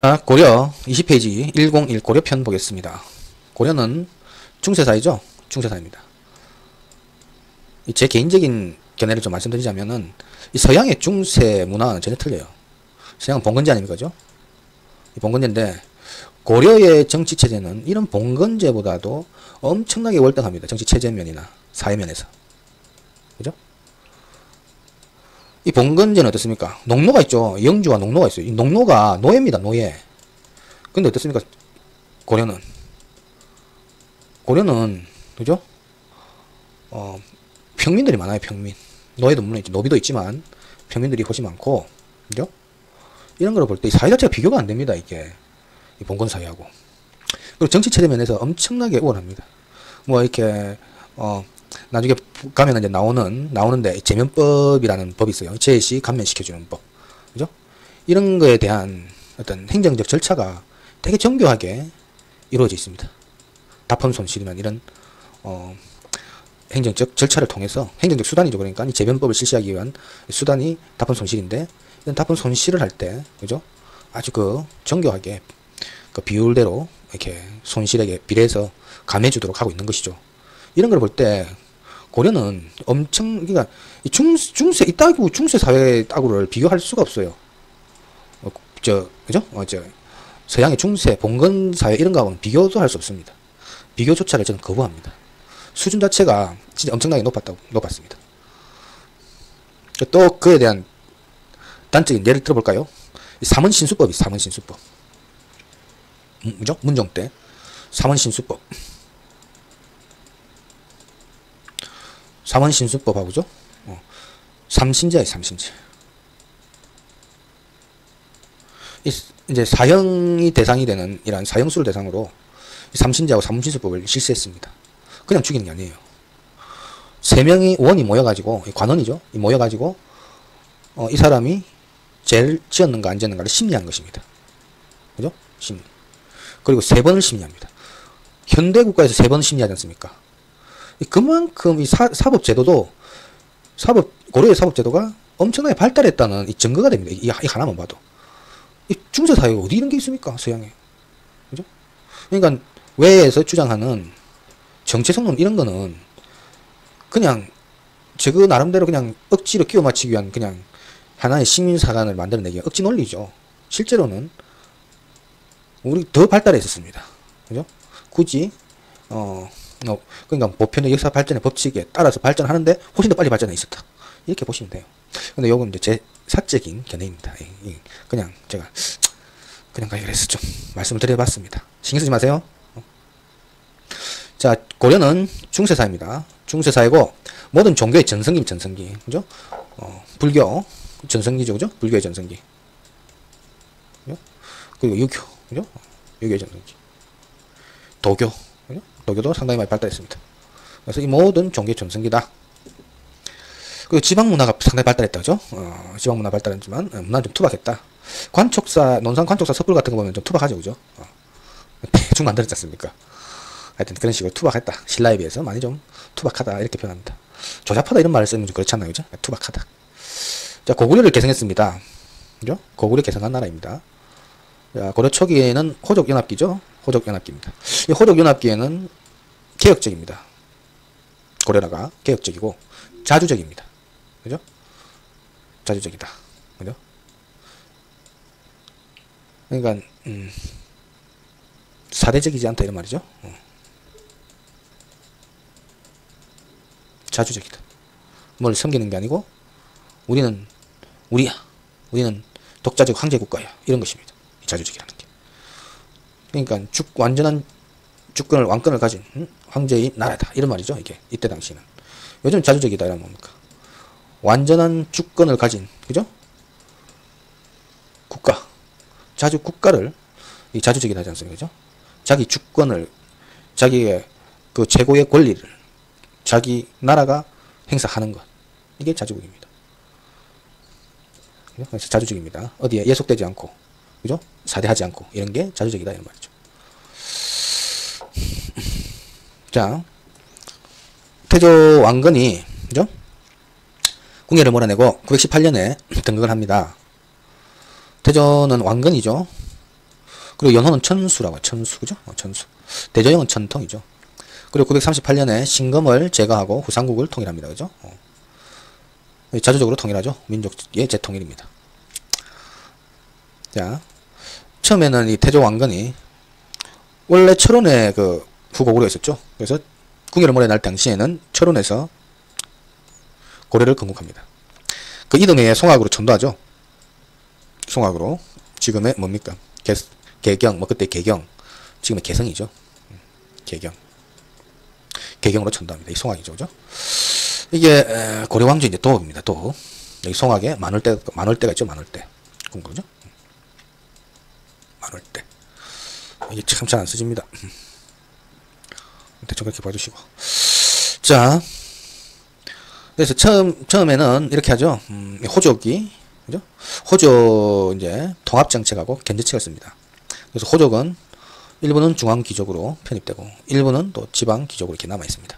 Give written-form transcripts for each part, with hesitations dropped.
자, 고려 20페이지 101 고려편 보겠습니다. 고려는 중세사이죠? 중세사입니다. 제 개인적인 견해를 좀 말씀드리자면은 이 서양의 중세 문화는 전혀 틀려요. 서양은 봉건제 아닙니까? 그죠? 이 봉건제인데 고려의 정치체제는 이런 봉건제보다도 엄청나게 월등합니다. 정치체제면이나 사회면에서. 그죠? 이 봉건제는 어떻습니까? 농노가 있죠. 영주와 농노가 있어요. 이 농노가 노예입니다. 노예. 근데 어떻습니까? 고려는 그죠? 평민들이 많아요. 평민. 노예도 물론 있지. 노비도 있지만 평민들이 훨씬 많고, 그죠? 이런 걸 볼 때 이 사회 자체가 비교가 안 됩니다. 이게 이 봉건 사회하고. 그리고 정치 체제 면에서 엄청나게 우월합니다. 뭐 이렇게 나중에 가면 이제 나오는데 제면법이라는 법이 있어요. 제시 감면시켜주는 법, 그죠? 이런 거에 대한 어떤 행정적 절차가 되게 정교하게 이루어져 있습니다. 다폰 손실이나 이런 행정적 절차를 통해서 행정적 수단이죠. 그러니까 이 제변법을 실시하기 위한 수단이 다폰 손실인데 이런 다폰 손실을 할 때, 그죠? 아주 정교하게 비율대로 이렇게 손실에게 비례해서 감해주도록 하고 있는 것이죠. 이런 걸 볼 때 고려는 그러니까 중세 이따구 중세 사회 따구를 비교할 수가 없어요. 그죠? 서양의 중세 봉건 사회 이런 거하고는 비교도 할 수 없습니다. 비교조차를 저는 거부합니다. 수준 자체가 진짜 엄청나게 높았습니다. 또 그에 대한 단적인 예를 들어볼까요? 삼원신수법이 삼원신수법. 그죠? 문종 때 삼원신수법. 삼원신수법하고죠. 삼신제예요. 삼신제. 이제 사형이 대상이 되는 이러한 사형수를 대상으로 삼신제하고 삼신수법을 실시했습니다. 그냥 죽이는 게 아니에요. 세 명이 원이 모여가지고 관원이죠. 모여가지고 이 사람이 죄를 지었는가 안 지었는가를 심리한 것입니다. 그죠? 심리. 그리고 3번을 심리합니다. 현대 국가에서 3번 심리하지 않습니까? 그만큼 이 사법제도도 고려의 사법제도가 엄청나게 발달했다는 이 증거가 됩니다. 이 하나만 봐도. 이 중세사회에 어디 이런 게 있습니까? 서양에. 그죠? 그러니까 외에서 주장하는 정체성론 이런 거는 그냥 저거 나름대로 그냥 억지로 끼워 맞추기 위한 그냥 하나의 식민사관을 만들어내기 위한 억지 논리죠. 실제로는 우리 더 발달해 있었습니다. 그죠? 굳이 그러니까 보편의 역사 발전의 법칙에 따라서 발전하는데 훨씬 더 빨리 발전해 있었다. 이렇게 보시면 돼요. 근데 요건 이제 제 사적인 견해입니다. 그냥 제가 그냥 그래서 좀 말씀을 드려봤습니다. 신경 쓰지 마세요. 자, 고려는 중세사입니다. 중세사이고 모든 종교의 전성기, 그죠? 불교 전성기죠, 그죠? 불교의 전성기. 그죠? 그리고 유교, 그죠? 유교의 전성기. 도교, 그죠? 도교도 상당히 많이 발달했습니다. 그래서 이 모든 종교의 전성기다. 그리고 지방문화가 상당히 발달했다, 그죠? 지방문화 발달했지만 문화는 좀 투박했다. 논산 관촉사 섣불 같은 거 보면 좀 투박하죠, 그죠? 대충 만들었지 않습니까? 하여튼 그런 식으로 투박했다. 신라에 비해서 많이 좀 투박하다 이렇게 표현합니다. 조잡하다 이런 말을 쓰면 좀 그렇지 않나요, 그죠? 투박하다. 자, 고구려를 개성했습니다. 그죠? 고구려 개성한 나라입니다. 자, 고려 초기에는 호족연합기죠. 호족연합기입니다. 이 호족연합기에는 개혁적입니다. 고려라가 개혁적이고 자주적입니다. 그죠? 자주적이다. 그죠? 그러니까 사대적이지 않다 이런 말이죠. 자주적이다. 뭘 섬기는 게 아니고 우리는 우리야. 우리는 독자적 황제 국가야. 이런 것입니다. 자주적이라는 게. 그러니까 완전한 주권을 왕권을 가진 황제의 나라다. 이런 말이죠. 이게 이때 당시는. 요즘 자주적이다 이런 뭡니까? 완전한 주권을 가진, 그죠? 국가. 국가를 이 자주적이다 하지 않습니까? 그죠? 자기 주권을, 자기의 그 최고의 권리를 자기 나라가 행사하는 것. 이게 자주국입니다. 그래서 자주적입니다. 어디에 예속되지 않고, 그죠? 사대하지 않고, 이런 게 자주적이다 이런 말이죠. 자, 태조 왕건이, 그죠? 궁예를 몰아내고 918년에 등극을 합니다. 태조는 왕건이죠. 그리고 연호는 천수라고, 천수, 그죠? 천수. 대저영은 천통이죠. 그리고 938년에 신금을 제거하고 후삼국을 통일합니다. 그죠? 자주적으로 통일하죠. 민족의 재통일입니다. 자, 처음에는 이 태조 왕건이 원래 철원에 그 후고구려 있었죠. 그래서 궁예를 날 당시에는 철원에서 고려를 건국합니다. 그 이듬해에 송악으로 전도하죠. 송악으로. 지금의 뭡니까? 개경, 뭐 그때 개경, 지금의 개성이죠. 개경으로 전도합니다. 이 송악이죠. 그죠? 이게 고려 왕조 이제 도읍입니다. 도읍. 여기 송악에 만월대가 있죠. 만월대. 그죠? 만월대. 이게 참 잘 안 쓰집니다. 대충 그렇게 봐주시고. 자, 그래서 처음에는 이렇게 하죠. 호족이, 그죠? 호족 이제 통합정책하고 견제책을 씁니다. 그래서 호족은 일부는 중앙귀족으로 편입되고 일부는 또 지방귀족으로 이렇게 남아 있습니다.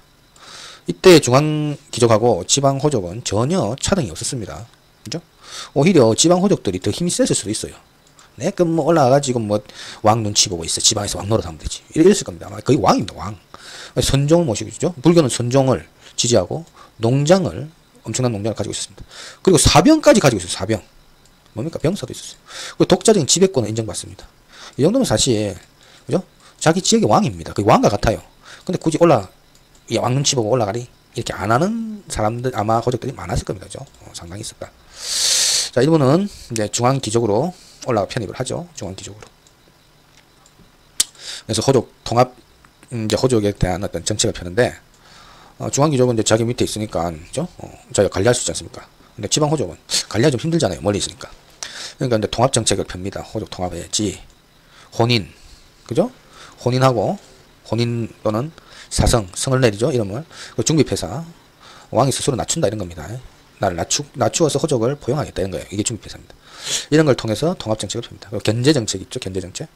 이때 중앙귀족하고 지방호족은 전혀 차등이 없었습니다. 그죠? 오히려 지방호족들이 더 힘이 셌을 수도 있어요. 네, 그럼 뭐 올라가가지고 뭐 왕 눈치 보고 있어. 지방에서 왕 노릇하면 되지. 이랬을 겁니다. 아마 거의 왕입니다. 왕. 선종을 모시고 있죠. 불교는 선종을 지지하고 농장을, 엄청난 농장을 가지고 있었습니다. 그리고 사병까지 가지고 있어요. 사병. 뭡니까? 병사도 있었어요. 그리고 독자적인 지배권을 인정받습니다. 이 정도면 사실, 그죠? 자기 지역의 왕입니다. 거의 왕과 같아요. 근데 굳이 왕 눈치 보고 올라가리? 이렇게 안 하는 사람들, 아마 호족들이 많았을 겁니다. 그죠? 상당히 있을까. 자, 일본은 이제 중앙기족으로 올라가 편입을 하죠. 중앙기족으로. 그래서 호족 통합, 이제 호족에 대한 어떤 정책을 펴는데, 중앙기족은 이제 자기 밑에 있으니까, 그죠? 자기가 관리할 수 있지 않습니까? 근데 지방호족은 관리하기 좀 힘들잖아요. 멀리 있으니까. 그러니까 이제 통합정책을 펴니다. 호족 통합해야지. 혼인, 그죠? 혼인 또는 사성, 성을 내리죠. 이름을. 중비폐사. 왕이 스스로 낮춘다 이런 겁니다. 나를 낮추어서 호족을 포용하겠다 이런 거예요. 이게 중비폐사입니다. 이런 걸 통해서 통합정책을 펴니다. 그리고 견제정책 있죠. 견제정책.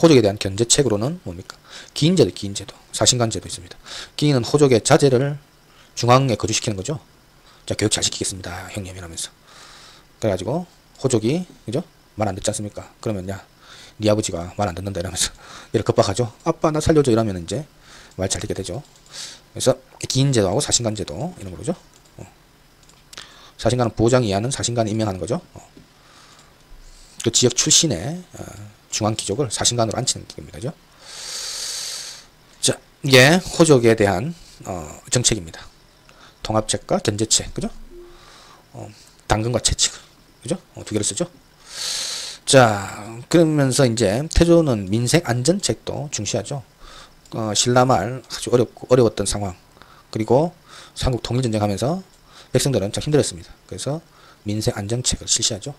호족에 대한 견제책으로는 뭡니까? 기인제도, 기인제도. 사신관제도 있습니다. 기인은 호족의 자제를 중앙에 거주시키는 거죠. 자, 교육 잘 시키겠습니다. 형님 이러면서. 그래가지고 호족이, 그죠? 말 안 듣지 않습니까? 그러면 야, 네 아버지가 말 안 듣는다 이러면서 이렇게 겁박하죠. 아빠 나 살려줘 이러면 이제 말 잘 듣게 되죠. 그래서 기인제도하고 사신관제도 이런 거죠. 사신관은 부호장이 이하는 사신관을 임명하는 거죠. 그 지역 출신의 중앙귀족을 사신관으로 앉히는 겁니다. 그죠? 자, 이게 호족에 대한 정책입니다. 통합책과 견제책, 그죠? 당근과 채찍, 그죠? 두 개를 쓰죠. 자, 그러면서 이제 태조는 민생 안전책도 중시하죠. 신라말 아주 어려웠던 상황, 그리고 삼국 통일전쟁 하면서 백성들은 참 힘들었습니다. 그래서 민생 안정책을 실시하죠.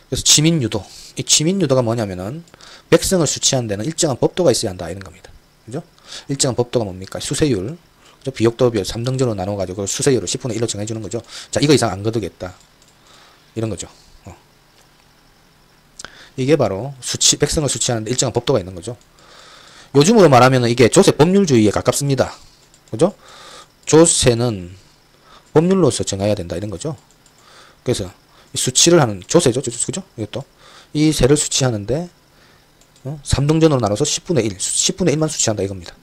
그래서 치민유도, 이 치민유도가 뭐냐면은 백성을 수치하는 데는 일정한 법도가 있어야 한다 이런 겁니다. 그죠? 일정한 법도가 뭡니까? 수세율, 그죠? 비옥도별 3등전으로 나눠가지고 수세율을 10분의 1로 정해주는 거죠. 자, 이거 이상 안 거두겠다 이런 거죠. 이게 바로 백성을 수치하는데 일정한 법도가 있는 거죠. 요즘으로 말하면 이게 조세 법률주의에 가깝습니다. 그죠? 조세는 법률로서 정해야 된다 이런 거죠. 그래서 수치를 하는 조세죠. 그죠? 이것도 이 세를 수치하는데 3등전으로 나눠서 10분의 1, 10분의 1만 수치한다 이겁니다.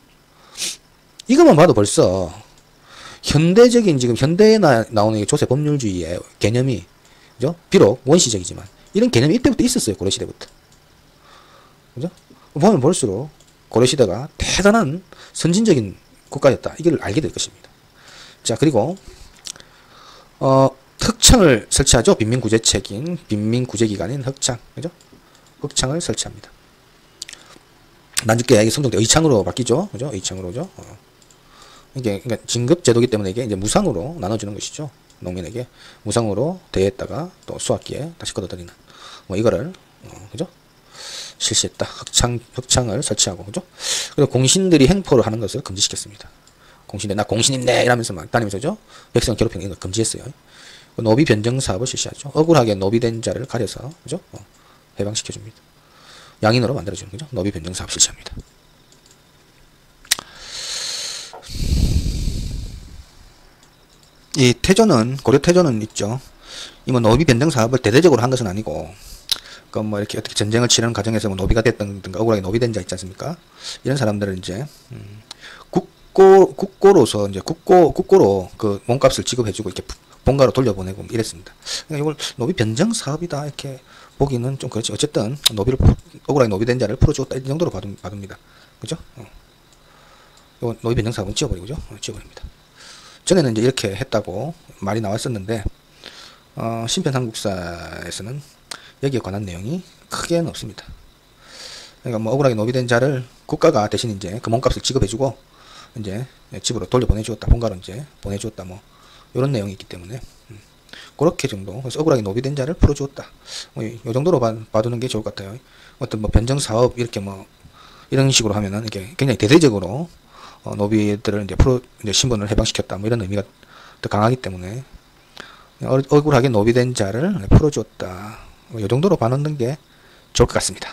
이것만 봐도 벌써 현대적인 지금 현대에 나오는 조세 법률주의의 개념이, 그죠? 비록 원시적이지만 이런 개념이 이때부터 있었어요. 고려시대부터. 그죠? 보면 볼수록 고려시대가 대단한 선진적인 국가였다. 이걸 알게 될 것입니다. 자, 그리고 흑창을 설치하죠. 빈민구제기관인 흑창. 그죠? 흑창을 설치합니다. 난죽계 성종대 의창으로 바뀌죠. 그죠? 의창으로죠. 이게 그러니까 진급제도기 때문에 이게 이제 무상으로 나눠주는 것이죠. 농민에게 무상으로 대했다가 또 수학기에 다시 걷어들이는 뭐 이거를 그죠? 실시했다. 흑창을 설치하고, 그죠? 그리고 공신들이 행포를 하는 것을 금지시켰습니다. 공신들 나 공신인데 이러면서 막 다니면서, 그죠? 백성 괴롭히는 거 금지했어요. 노비 변정 사업을 실시하죠. 억울하게 노비된 자를 가려서, 그죠? 해방시켜줍니다. 양인으로 만들어주는 거죠. 노비 변정 사업 실시합니다. 고려 태조는 있죠. 이 뭐 노비 변정 사업을 대대적으로 한 것은 아니고 그 뭐 이렇게 어떻게 전쟁을 치르는 과정에서 뭐 노비가 됐던가 억울하게 노비된 자 있지 않습니까? 이런 사람들은 이제 국고로서 이제 국고로 그 몸값을 지급해주고 이렇게 본가로 돌려보내고 이랬습니다. 그러니까 이걸 노비 변정 사업이다 이렇게 보기는 좀 그렇지. 어쨌든 노비를 억울하게 노비된 자를 풀어주었다 이 정도로 봐둡니다. 그죠? 이거 노비 변정 사업은 지워버리고 그죠? 지워버립니다. 전에는 이제 이렇게 했다고 말이 나왔었는데 신편한국사에서는 여기에 관한 내용이 크게는 없습니다. 그러니까 뭐 억울하게 노비된 자를 국가가 대신 이제 그 몸값을 지급해주고 이제 집으로 돌려보내주었다, 본가로 이제 보내주었다, 뭐 이런 내용이 있기 때문에 그렇게 정도. 그래서 억울하게 노비된 자를 풀어주었다. 뭐 이 정도로 봐두는 게 좋을 것 같아요. 어떤 뭐 변정 사업 이렇게 뭐 이런 식으로 하면은 이게 굉장히 대대적으로 노비들을 이제 신분을 해방시켰다, 뭐 이런 의미가 더 강하기 때문에 억울하게 노비된 자를 풀어주었다. 이 정도로 봐놓는 게 좋을 것 같습니다.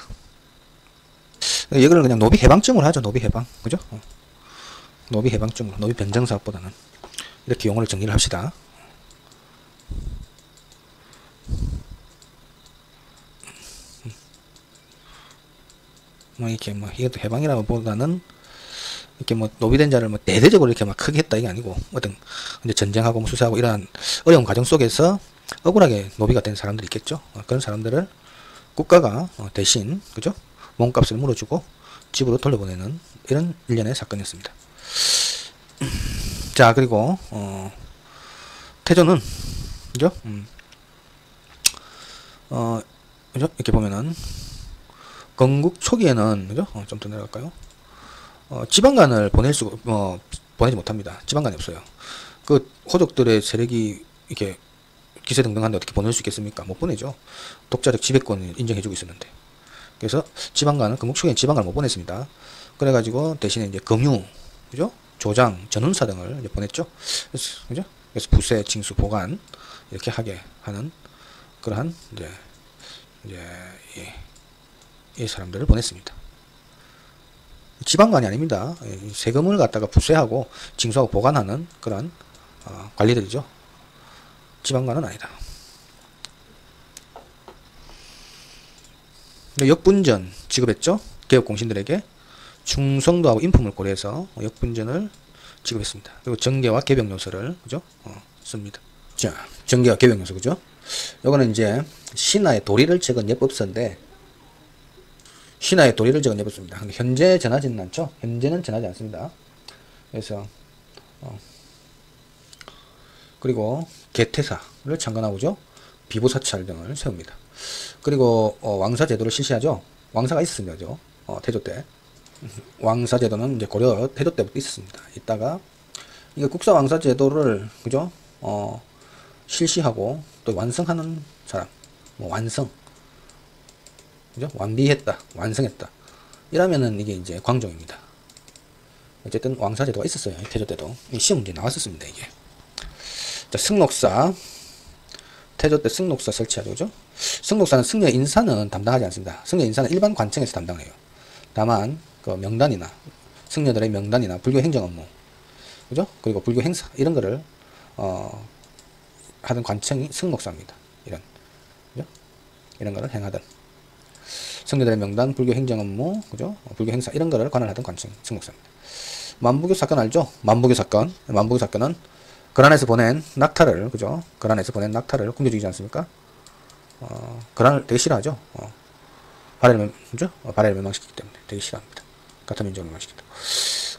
이걸 그냥 노비 해방증으로 하죠. 노비 해방. 그죠? 노비 해방증으로. 노비 변정 사업보다는. 이렇게 용어를 정리를 합시다. 뭐 이렇게 뭐 이것도 해방이라고 보다는 이렇게 뭐 노비된 자를 뭐 대대적으로 이렇게 막 크게 했다 이게 아니고 어떤 이제 전쟁하고 뭐 수사하고 이러한 어려운 과정 속에서 억울하게 노비가 된 사람들이 있겠죠. 그런 사람들을 국가가 대신 그죠? 몸값을 물어주고 집으로 돌려보내는 이런 일련의 사건이었습니다. 자, 그리고 태조는 그죠? 그죠? 이렇게 보면은 건국 초기에는 그죠? 좀 더 내려갈까요? 지방간을 보내지 못합니다. 지방간이 없어요. 그 호족들의 세력이 이렇게 기세등등한데 어떻게 보낼 수 있겠습니까? 못 보내죠. 독자적 지배권을 인정해주고 있었는데. 그래서 지방간은 건국 초기엔 지방간을 못 보냈습니다. 그래가지고 대신에 이제 금유, 그죠? 조장, 전운사 등을 이제 보냈죠. 그죠? 그래서 부세, 징수, 보관 이렇게 하게 하는 그러한 이제 이 사람들을 보냈습니다. 지방관이 아닙니다. 세금을 갖다가 부세하고 징수하고 보관하는 그런 관리들이죠. 지방관은 아니다. 역분전 지급했죠. 개혁공신들에게 충성도하고 인품을 고려해서 역분전을 지급했습니다. 그리고 정계와 개병요서를 그죠? 씁니다. 자, 정계와 개병요서 그죠? 요거는 이제 신하의 도리를 적은 예법서인데 신하의 도리를 적은 예법서입니다. 현재 전하지는 않죠. 현재는 전하지 않습니다. 그래서 그리고 개태사를 창건하고죠. 비보사찰 등을 세웁니다. 그리고 왕사제도를 실시하죠. 왕사가 있었습니다. 그죠? 태조 때. 왕사제도는 이제 고려 태조 때부터 있었습니다. 이따가 이거 국사왕사제도를 그죠? 실시하고 또 완성하는 사람, 뭐 완성, 그죠? 완비했다, 완성했다. 이러면은 이게 이제 광종입니다. 어쨌든 왕사제도가 있었어요. 태조 때도 시험 문제 나왔었습니다. 이게. 자, 승록사. 태조 때 승록사 설치하죠, 그죠? 승록사는 승려 인사는 담당하지 않습니다. 승려 인사는 일반 관청에서 담당해요. 다만 그 명단이나 승려들의 명단이나 불교 행정 업무, 그죠? 그리고 불교 행사 이런 거를 하던 관청이 승록사입니다. 그죠? 이런 거를 행하던 승려들의 명단, 불교 행정 업무, 그죠? 불교 행사 이런 거를 관할하던 관청이 승록사입니다. 만부교 사건 알죠? 만부교 사건. 만부교 사건은 거란에서 보낸 낙타를, 그죠? 거란에서 보낸 낙타를 굶겨주지 않습니까? 거란을 되게 싫어하죠. 그죠? 발해를 멸망시키기 때문에 되게 싫어합니다. 같은 민족을 멸망시키다.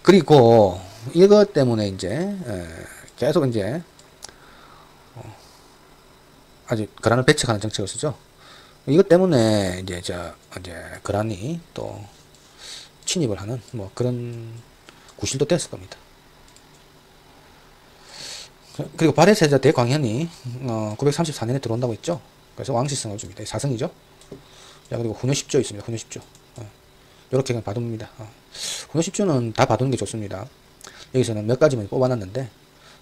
그리고 이것 때문에 이제 계속 이제 아주 거란을 배척하는 정책을 쓰죠. 이것 때문에 이제 거란이 또 침입을 하는 뭐 그런 구실도 됐을 겁니다. 그리고 발해세자 대광현이 934년에 들어온다고 했죠. 그래서 왕시성을 줍니다. 사성이죠. 자, 그리고 훈요 10조 있습니다. 훈요 10조. 이렇게 그냥 봐둡니다. 훈요 10조는 다 봐두는 게 좋습니다. 여기서는 몇 가지만 뽑아놨는데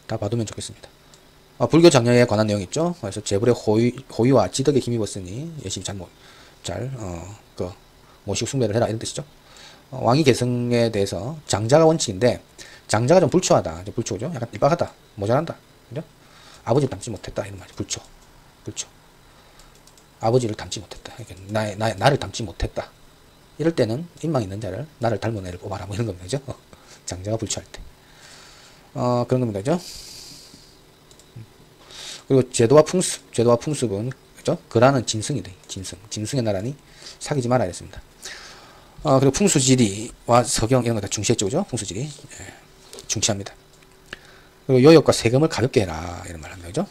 다 봐두면 좋겠습니다. 불교 장려에 관한 내용이 있죠. 그래서 재불의 호의와 지덕에 힘입었으니 열심히 모시고 숭배를 해라 이런 뜻이죠. 왕위 계승에 대해서 장자가 원칙인데 장자가 좀 불초하다. 불초죠. 약간 삐박하다. 모자란다. 그죠? 아버지 닮지 못했다. 이런 말이죠. 불초. 아버지를 닮지 못했다. 나를 닮지 못했다. 이럴 때는 인망 있는 자를 나를 닮은 애를 뽑아라 뭐 이런 겁니다. 그죠? 장자가 불취할 때. 그런 겁니다. 그죠? 그리고 제도와 풍습은 그죠? 거라는 짐승이다. 짐승의 나라니 사귀지 말아야 했습니다. 그리고 풍수지리와 서경 이런 거 다 중시했죠. 그죠? 풍수지리. 예, 중시합니다. 그리고 요역과 세금을 가볍게 해라 이런 말 합니다. 그죠?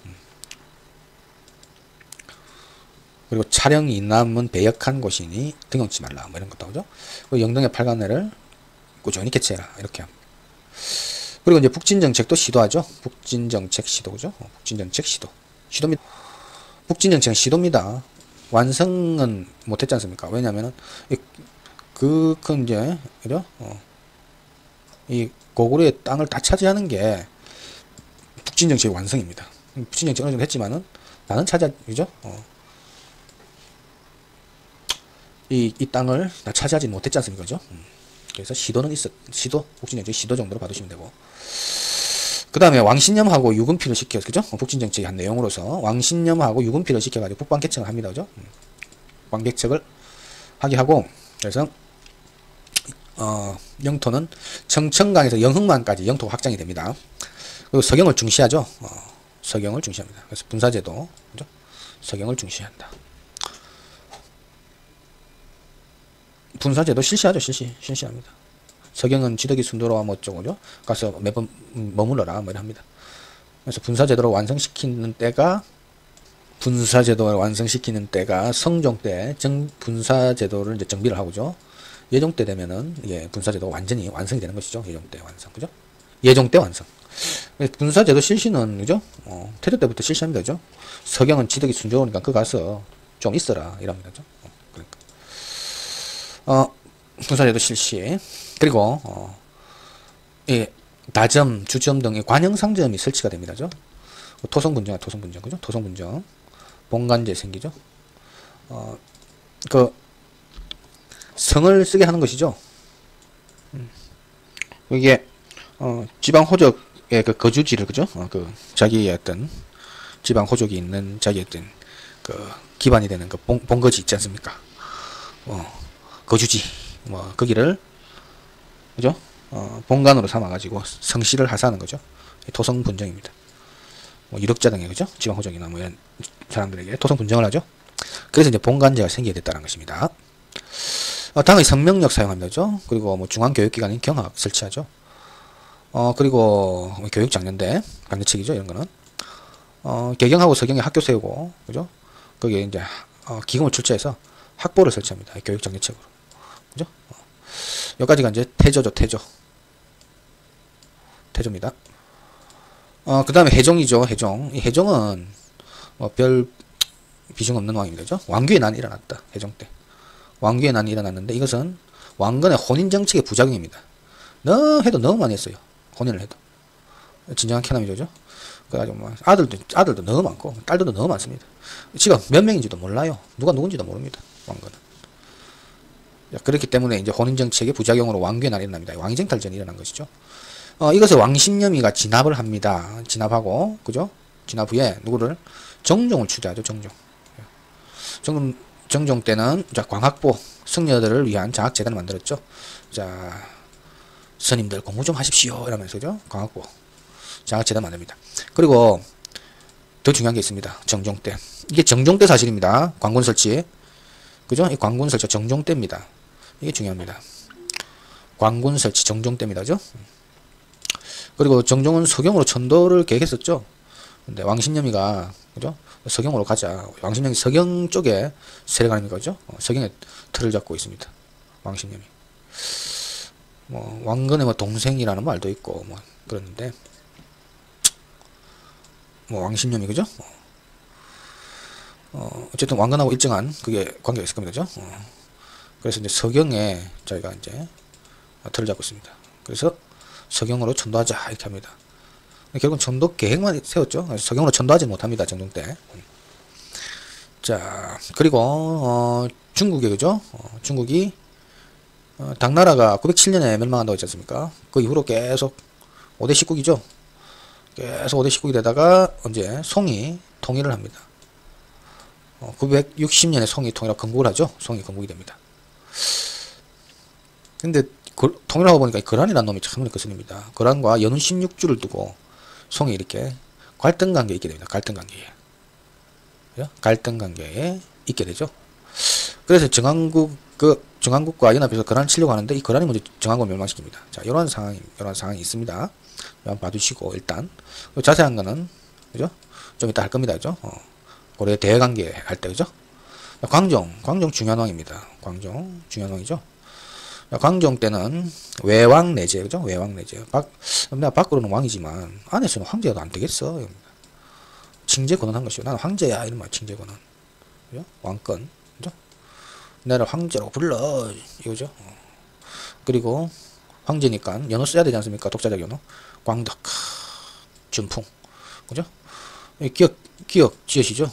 그리고 촬영이 인남은 배역한 곳이니 등용치 말라 뭐 이런 것도 하죠. 그리고 영등의 팔관내를 꾸준히 개최해라 이렇게 합니다. 그리고 이제 북진정책도 시도하죠. 북진정책 시도 그죠? 북진정책 시도입니다. 북진정책은 시도입니다. 완성은 못했지 않습니까? 왜냐면은 큰 이제 그죠? 이 고구려의 땅을 다 차지하는 게 북진정책의 완성입니다. 북진정책 어느 정도 했지만은 나는 그죠? 이 땅을 다 차지하지 못했지 않습니까? 그죠? 그래서 북진정책 시도 정도로 봐두시면 되고. 그 다음에 왕신념하고 유금피를 시켜서, 그죠? 북진정책의 한 내용으로서 왕신념하고 유금피를 시켜가지고 북방 개척을 합니다. 그죠? 북방 개척을 하게 하고, 그래서, 영토는 청천강에서 영흥만까지 영토가 확장이 됩니다. 그리고 서경을 중시하죠. 서경을 중시합니다. 그래서 분사제도, 그죠? 서경을 중시한다. 분사제도 실시하죠. 실시합니다. 서경은 지덕이 순도로와 뭐 어쩌고죠. 가서 매번 머물러라 뭐 이랍니다. 그래서 분사제도를 완성시키는 때가 성종 때 분사제도를 이제 정비를 하고죠. 예종 때 되면은 분사제도가 완전히 완성이 되는 것이죠. 예종 때 완성, 그죠? 예종 때 완성. 분사제도 실시는 그죠? 태조 때부터 실시합니다, 그죠? 서경은 지덕이 순조로우니까 그 가서 좀 있어라 이랍니다, 그죠? 분사제도 실시. 그리고 다점, 주점 등의 관영상점이 설치가 됩니다. 그죠? 토성분정, 그죠? 토성분정. 본관제 생기죠? 성을 쓰게 하는 것이죠. 이게, 지방 호적의 그 거주지를, 그죠? 자기의 어떤, 지방 호적이 있는 자기의 어떤, 기반이 되는 본거지 있지 않습니까? 거주지, 거기를, 그죠? 본관으로 삼아가지고 성씨를 하사하는 거죠. 토성분정입니다. 유력자 등의, 그죠? 지방호적이나 뭐 이런 사람들에게 토성분정을 하죠. 그래서 이제 본관제가 생기게 됐다는 것입니다. 당의 성명력 사용합니다. 그죠? 그리고 뭐 중앙교육기관인 경학 설치하죠. 그리고 교육장년대, 강대책이죠. 이런 거는. 개경하고 서경에 학교 세우고, 그죠? 거기에 이제, 기금을 출처해서 학보를 설치합니다. 교육장려책으로. 그죠? 여기까지가 이제 태조죠, 태조입니다. 그 다음에 해종이죠, 해종. 이 해종은, 별 비중 없는 왕입니다. 그죠? 왕규의 난이 일어났다, 해종 때. 왕규의 난이 일어났는데, 이것은 왕건의 혼인정책의 부작용입니다. 너무 많이 했어요. 혼인을 해도. 진정한 쾌남이죠, 그죠? 그래가지고, 아들도 너무 많고, 딸들도 너무 많습니다. 지금 몇 명인지도 몰라요. 누가 누군지도 모릅니다, 왕건은. 그렇기 때문에 이제 혼인정책의 부작용으로 왕규의 난이 일어납니다. 왕위쟁탈전이 일어난 것이죠. 이것을 왕신념이가 진압을 합니다. 진압하고, 그죠? 진압 후에 누구를? 정종을 추대하죠, 정종 때는, 자, 광학보, 승려들을 위한 장학재단을 만들었죠. 자, 스님들 공부 좀 하십시오. 이러면서, 그죠? 광학보, 장학재단 만듭니다. 그리고, 더 중요한 게 있습니다. 정종 때. 이게 정종 때 사실입니다. 광군 설치. 그죠? 이 광군 설치 정종 때입니다. 이게 중요합니다. 광군 설치 정종 때입니다. 그죠? 그리고 정종은 서경으로 천도를 계획했었죠. 근데 왕신념이가, 그죠? 서경으로 가자. 왕신념이 서경 쪽에 세력 아닙니까? 그죠? 서경에 틀을 잡고 있습니다. 왕신념이. 왕건의 동생이라는 말도 있고, 그러는데, 왕신념이, 그죠? 어쨌든 왕건하고 일정한 그게 관계가 있을 겁니다. 그죠? 그래서 이제 서경에 저희가 이제 틀을 잡고 있습니다. 그래서 서경으로 천도하자 이렇게 합니다. 결국은 천도 계획만 세웠죠. 서경으로 천도하지 못합니다. 정종 때. 자, 그리고 중국에, 그죠? 중국이 당나라가 907년에 멸망한다고 했지 않습니까? 그 이후로 계속 5대 19기죠. 계속 5대 19기 되다가 언제 송이 통일을 합니다. 960년에 송이 통일하고 건국을 하죠. 송이 건국이 됩니다. 근데 통일하고 보니까 거란이라는 놈이 참 거슬립니다. 거란과 연운 16주를 두고 송이 이렇게 갈등관계에 있게 됩니다. 갈등관계에. 갈등관계에 있게 되죠. 그래서 정한국과 연합해서 거란을 치려고 하는데 이 거란이 먼저 정한국을 멸망시킵니다. 자, 이런 상황이 있습니다. 한번 봐두시고 일단 자세한 거는 그죠? 좀 이따 할 겁니다. 그죠? 고려 대외관계 할 때 그죠? 광종 중요한 왕입니다. 광종 중요한 왕이죠. 광종 때는 외왕 내제 그죠? 외왕 내제. 밖으로는 왕이지만 안에서는 황제가 안 되겠어. 칭제 권한한 것이요. 나는 황제야 이런 말 칭제 권한. 그죠? 왕권 그죠? 나를 황제라고 불러 이거죠. 그리고 황제니까 연호 써야 되지 않습니까? 독자적 연호. 광덕 준풍 그죠? 기억 지으시죠?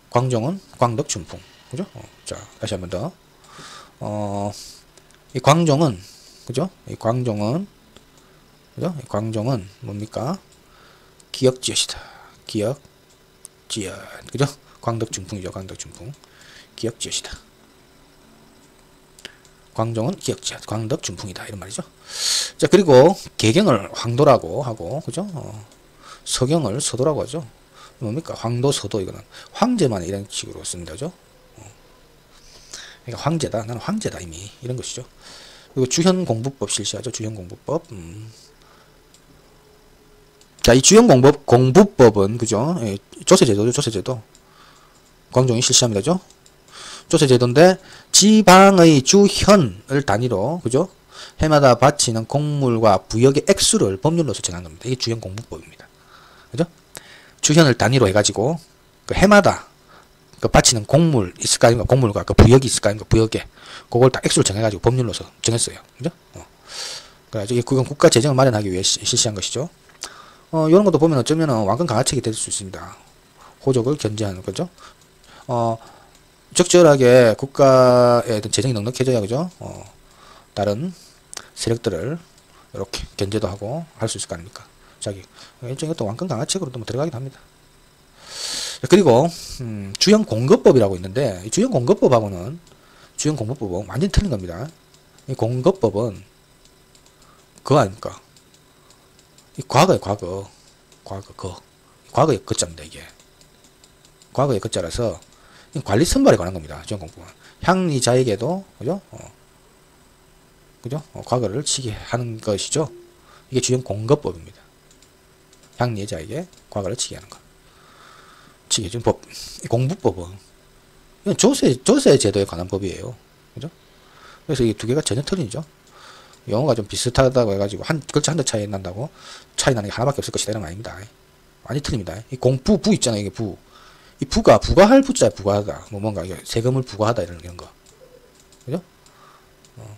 광종은 광덕 준풍 그죠? 자 다시 한번 더. 이 광종은 그죠? 이 광종은 그죠? 이 광종은 뭡니까? 기역지엇이다. 기역지엇 그죠? 광덕준풍이죠. 광덕준풍 기역지엇이다. 광종은 기역지엇 광덕준풍이다 이런 말이죠. 자 그리고 개경을 황도라고 하고 그죠? 서경을 서도라고 하죠. 뭡니까? 황도 서도 이거는 황제만 이런 식으로 씁니다. 그죠? 그러니까 황제다. 나는 황제다 이미 이런 것이죠. 그리고 주현공부법 실시하죠. 주현공부법. 자, 이 주현공부법은 그죠? 예, 조세제도죠. 조세제도. 광종이 실시합니다. 그죠? 조세제도인데 지방의 주현을 단위로 그죠? 해마다 바치는 공물과 부역의 액수를 법률로서 정한 겁니다. 이게 주현공부법입니다. 그죠? 주현을 단위로 해가지고 그 해마다 그 바치는 공물 있을까 아닌가 공물과 그 부역이 있을까 아닌가 부역에 그걸 딱 액수를 정해가지고 법률로서 정했어요. 그죠? 그래가지고 그건 국가 재정을 마련하기 위해 실시한 것이죠. 이런 것도 보면 어쩌면 왕권 강화책이 될 수 있습니다. 호족을 견제하는 거죠. 적절하게 국가에 재정이 넉넉해져야 그죠? 다른 세력들을 이렇게 견제도 하고 할 수 있을 거 아닙니까? 자기 일종의 또 왕권 강화책으로도 뭐 들어가기도 합니다. 그리고 주현공급법이라고 있는데 이 주현공급법은 완전히 틀린 겁니다. 이 공급법은 그거 아닙니까? 이 과거의 과거의 거자입니다. 이게 과거의 거자라서 관리 선발에 관한 겁니다. 주현공법은 향리자에게도 그죠? 그죠? 과거를 치게 하는 것이죠. 이게 주현공급법입니다. 향리자에게 과거를 치게 하는 것. 치게 해준 법. 공부법은 이건 조세 제도에 관한 법이에요. 그죠? 그래서 이 두 개가 전혀 틀리죠. 영어가 좀 비슷하다고 해가지고 한 글자 한 대 차이 난다고 차이 나는 게 하나밖에 없을 것이다 이런 거 아닙니다. 많이 틀립니다. 이 부 있잖아요. 이게 부. 이 부가할 부자에 부과하다. 뭐 뭔가 세금을 부과하다 이런 거. 그죠?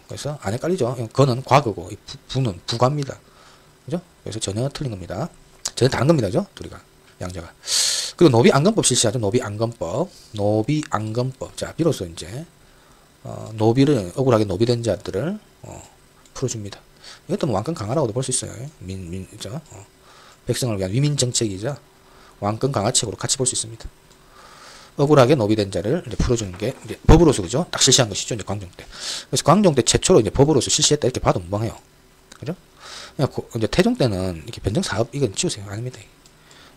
그래서 안 헷갈리죠. 그거는 과거고 이 부는 부과입니다. 그죠? 그래서 전혀 틀린 겁니다. 전혀 다른 겁니다. 그죠? 둘이가 양자가. 그리고 노비안건법 실시하죠. 노비안건법. 자, 비로소 이제 노비를 억울하게 노비된 자들을 풀어줍니다. 이것도 뭐 왕권 강화라고도 볼 수 있어요. 백성을 위한 위민 정책이자 왕권 강화책으로 같이 볼 수 있습니다. 억울하게 노비된 자를 이제 풀어주는 게 이제 법으로서 그죠? 딱 실시한 것이죠. 이제 광종 때. 그래서 광종 때 최초로 이제 법으로서 실시했다 이렇게 봐도 무방해요. 그죠? 이제 태종 때는 이렇게 변정 사업 이건 지우세요. 아닙니다.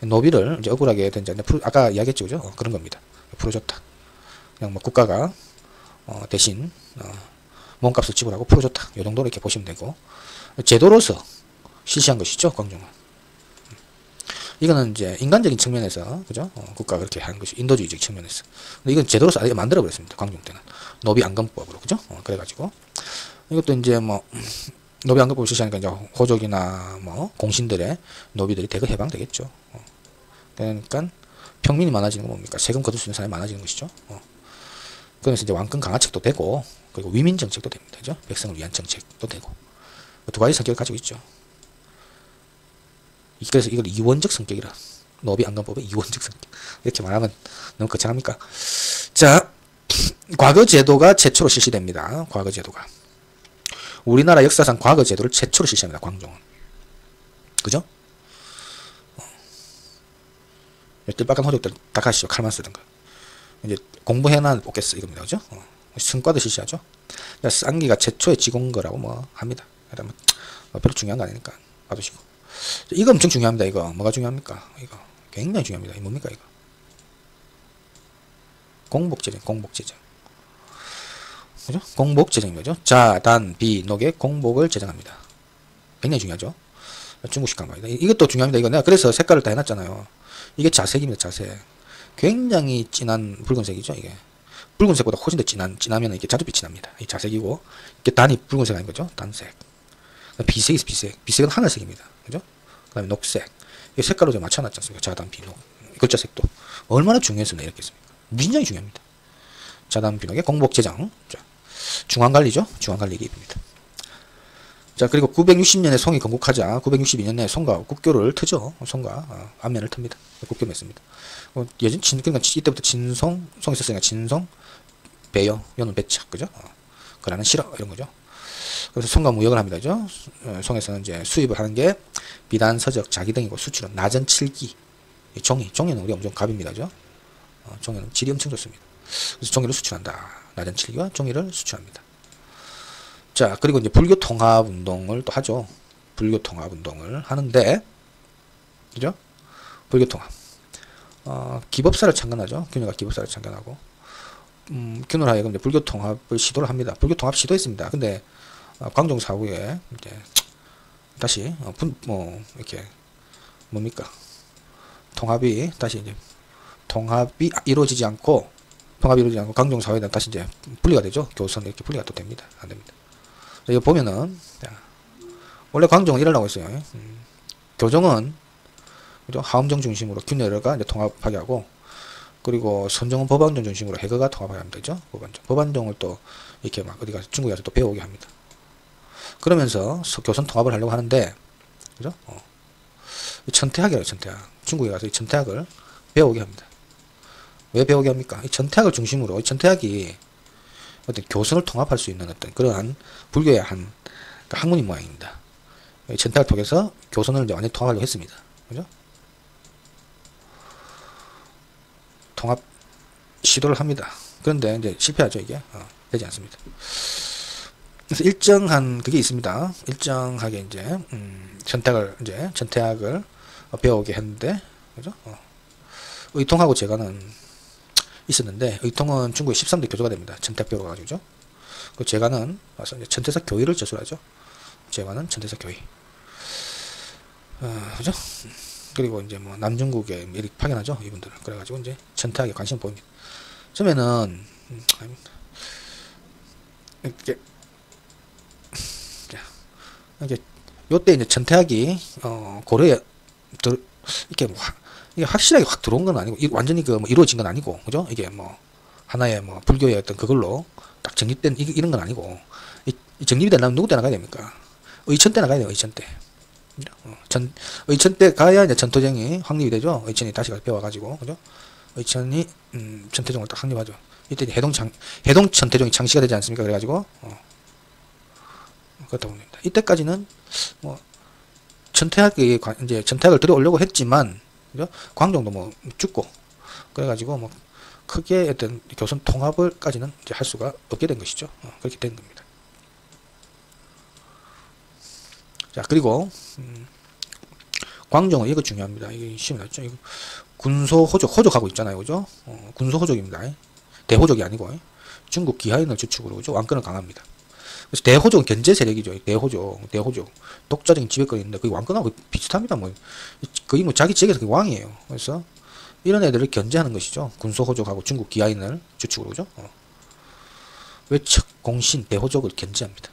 노비를 이제 억울하게 된 자, 아까 이야기했죠, 그죠? 그런 겁니다. 풀어줬다. 그냥 뭐 국가가 대신 몸값을 지불하고 풀어줬다. 이 정도로 이렇게 보시면 되고 제도로서 실시한 것이죠, 광종은. 이거는 이제 인간적인 측면에서 그죠? 국가가 그렇게 하는 것이 인도주의적 측면에서. 근데 이건 제도로서 아예 만들어 버렸습니다, 광종 때는. 노비안건법으로 그죠? 그래가지고 이것도 이제 뭐 노비안건법을 실시하니까 이제 호족이나 뭐 공신들의 노비들이 대거 해방되겠죠. 그러니까 평민이 많아지는 건 뭡니까? 세금 거둘 수 있는 사람이 많아지는 것이죠. 그래서 이제 왕권 강화책도 되고 그리고 위민 정책도 됩니다. 그죠? 백성을 위한 정책도 되고 두 가지 성격을 가지고 있죠. 그래서 이걸 이원적 성격이라 노비안건법의 이원적 성격 이렇게 말하면 너무 거창합니까? 자, 과거 제도가 최초로 실시됩니다. 과거 제도가 우리나라 역사상 과거 제도를 최초로 실시합니다. 광종은 그죠? 뜰빨간 호족들 다 가시죠. 칼만 쓰던 거. 이제 공부해놔 뽑겠어 이겁니다. 그죠? 승과도 실시하죠. 쌍기가 최초의 지공인 거라고 뭐 합니다. 그러면 별로 중요한 거 아니니까 봐두시고. 이거 엄청 중요합니다. 이거 뭐가 중요합니까? 이거 굉장히 중요합니다. 이 뭡니까 이거? 공복재정, 공복재정. 그죠? 공복재정인 거죠. 자, 단, 비, 녹의 공복을 제정합니다. 굉장히 중요하죠. 중국식 강박이다. 이것도 중요합니다. 이거 내가 그래서 색깔을 다 해놨잖아요. 이게 자색입니다. 자색. 굉장히 진한 붉은색이죠. 이게 붉은색보다 훨씬 더 진하면 이게 자주빛이 납니다. 이 자색이고 이게 단이 붉은색 아닌 거죠. 단색. 비색이 비색. 비색은 하늘색입니다. 그죠? 그 다음에 녹색. 이 색깔로 좀 맞춰놨지 않습니까? 자단 비녹. 글자색도 얼마나 중요해서 이렇게 했습니까? 무진장이 중요합니다. 자단 비녹의 공복 제정. 자, 중앙관리죠. 중앙관리 기입니다. 자, 그리고 960년에 송이 건국하자 962년에 송과 국교를 트죠. 송과 안면을 틉니다. 국교 맺습니다. 예전 그러니까 이때부터 진송, 송이 있었으니까 진송, 배여, 요는 배착, 그죠? 그라는 실어 이런 거죠. 그래서 송과 무역을 합니다, 그죠? 송에서는 이제 수입을 하는 게 비단, 서적, 자기 등이고 수출은 나전, 칠기, 종이는 우리 엄청 갑입니다, 그죠? 종이는 질이 엄청 좋습니다. 그래서 종이를 수출한다. 나전, 칠기와 종이를 수출합니다. 자, 그리고 이제 불교 통합 운동을 또 하죠. 불교 통합 운동을 하는데, 그죠? 불교 통합. 기법사를 창건하죠. 균열가 기법사를 창건하고, 균을 하여금 이제 불교 통합을 시도를 합니다. 불교 통합 시도했습니다. 근데, 광종 사후에, 이제, 다시, 이렇게, 뭡니까? 다시 이제, 통합이 이루어지지 않고, 광종 사후에 다시 이제 분리가 되죠. 교선 이렇게 분리가 또 됩니다. 안 됩니다. 이거 보면은, 원래 광종은 이러려고 했어요. 교종은, 그죠? 하엄정 중심으로 균열가 이제 통합하게 하고, 그리고 선종은 법안종 중심으로 해거가 통합하게 하면 되죠. 법안종을 또, 이렇게 막 어디 가서 중국에 가서 또 배우게 합니다. 그러면서 교선 통합을 하려고 하는데, 그죠? 천태학이라고 천태학. 중국에 가서 이 천태학을 배우게 합니다. 왜 배우게 합니까? 이 천태학을 중심으로, 이 천태학이 어떤 교선을 통합할 수 있는 어떤 그러한 불교의 한 학문인 모양입니다. 천태학을 통해서 교선을 이제 완전히 통합하려고 했습니다. 그죠? 통합 시도를 합니다. 그런데 이제 실패하죠, 이게. 되지 않습니다. 그래서 일정한 그게 있습니다. 일정하게 이제, 천태학을 배우게 했는데, 그죠? 의통하고 제가는 있었는데, 의통은 중국의 13대 교조가 됩니다. 천태학 배우러 가지고죠. 그 제가는 와서 이제 천태사 교의를 저술하죠. 제가는 천태사 교의. 그죠? 그리고 이제 뭐 남중국에 이렇게 파견하죠. 이분들을. 그래가지고 이제 천태학에 관심을 보입니다. 처음에는, 요때 이제 천태학이, 고려에, 이게 확실하게 확 들어온 건 아니고, 완전히 뭐 이루어진 건 아니고, 그죠? 이게 뭐, 하나의 뭐, 불교의 어떤 그걸로 딱 정립된, 이런 건 아니고, 이 정립이 되려면 누구 때 나가야 됩니까? 의천 때 나가야 돼요, 의천 때. 의천 때 가야 이제 전토정이 확립이 되죠. 의천이 다시 가서 배워가지고, 그죠? 의천이, 전태종을 딱 확립하죠. 이때 해동 전태종이 창시가 되지 않습니까? 그래가지고, 그렇다고 봅니다. 이때까지는, 뭐, 이제 천태학을 들어오려고 했지만, 그죠? 광종도 뭐 죽고, 그래가지고 뭐 크게 어떤 교선 통합을까지는 이제 할 수가 없게 된 것이죠. 그렇게 된 겁니다. 자, 그리고, 광종은 이거 중요합니다. 이게 시험이 났죠. 이거 호족하고 있잖아요. 그죠? 군소호족입니다. 대호족이 아니고, 중국 기하인을 주축으로, 그죠? 왕권을 강합니다. 그래서 대호족은 견제 세력이죠. 대호족. 독자적인 지배권이 있는데, 거의 왕권하고 비슷합니다. 뭐, 거의 뭐 자기 지역에서 왕이에요. 그래서, 이런 애들을 견제하는 것이죠. 군소호족하고 중국 기하인을 주축으로, 그죠? 외척, 공신, 대호족을 견제합니다.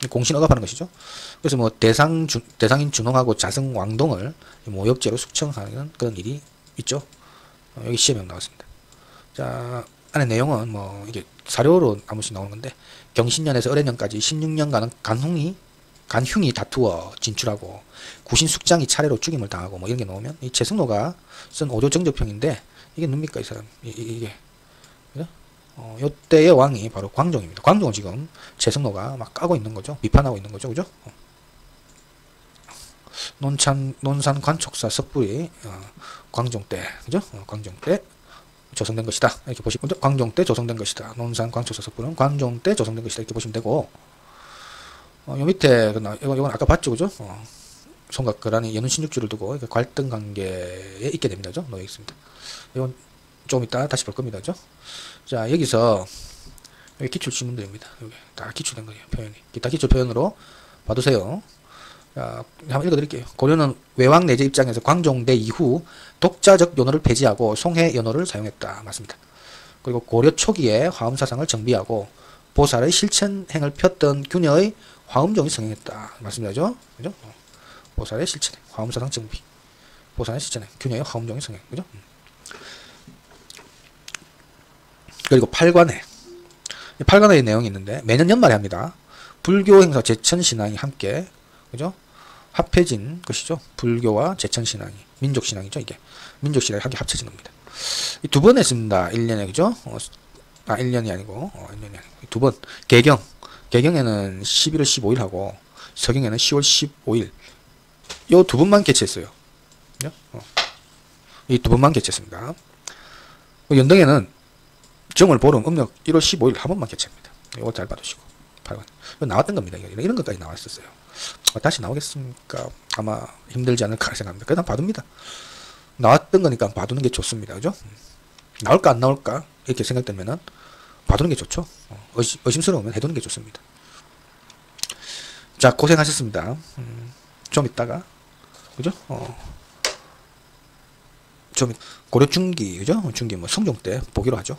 공신 억압하는 것이죠. 그래서 뭐, 대상인 준홍하고 자성 왕동을 모욕죄로 숙청하는 그런 일이 있죠. 여기 시험에 나왔습니다. 자, 안에 내용은 뭐, 이게 사료로 한 번씩 나오는 건데, 경신년에서 을해년까지 16년간은 간흉이 다투어 진출하고, 구신 숙장이 차례로 죽임을 당하고, 뭐 이런 게 나오면, 이 재승로가 쓴 오조정적평인데, 이게 뭡니까, 이 사람? 이게. 그죠? 요때의 왕이 바로 광종입니다. 광종은 지금 재승로가 막 까고 있는 거죠. 비판하고 있는 거죠. 그죠? 논산 관촉사 석불이, 광종 때, 그죠? 광종 때, 조성된 것이다. 이렇게 보시면 광종 때 조성된 것이다. 논산 광초서석부는 광종 때 조성된 것이다. 이렇게 보시면 되고, 요 밑에 이건 아까 봤죠, 그죠? 송각 거란이 연운 16주를 두고 갈등 관계에 있게 됩니다, 그죠? 놓여 있습니다. 이건 좀 이따 다시 볼 겁니다, 그죠? 자, 여기서 여기 기출 지문들입니다. 여기 다 기출된 거예요, 표현이. 기타 기출 표현으로 봐두세요. 자, 한번 읽어드릴게요. 고려는 외왕 내제 입장에서 광종대 이후 독자적 연호를 폐지하고 송해 연호를 사용했다. 맞습니다. 그리고 고려 초기에 화엄사상을 정비하고 보살의 실천행을 폈던 균여의 화엄종이 성행했다. 맞습니다. 그죠? 보살의 실천행, 화엄사상 정비, 보살의 실천행, 균여의 화엄종이 성행. 그죠? 그리고 팔관회. 팔관회의 내용이 있는데 매년 연말에 합니다. 불교 행사 제천신앙이 함께, 그죠? 합해진 것이죠. 불교와 제천신앙이. 민족신앙이죠, 이게. 민족신앙이 함께 합쳐진 겁니다. 이 두 번 했습니다. 1년에, 그죠? 1년이 아니고, 1년이 아니고. 두 번. 개경. 개경에는 11월 15일 하고, 서경에는 10월 15일. 요 두 번만 개최했어요. 그죠? 이 두 번만 개최했습니다. 연등에는 정월, 보름, 음력 1월 15일 한 번만 개최합니다. 이거 잘 봐두시고. 8번. 이거 나왔던 겁니다. 이런 것까지 나왔었어요. 다시 나오겠습니까? 아마 힘들지 않을까 생각합니다. 그냥 봐둡니다. 나왔던 거니까 봐두는 게 좋습니다. 그죠? 나올까 안 나올까 이렇게 생각되면은 봐두는 게 좋죠. 의심스러우면 해두는 게 좋습니다. 자, 고생하셨습니다. 좀 이따가, 그죠? 좀 고려 중기, 그죠? 중기 뭐 성종 때 보기로 하죠.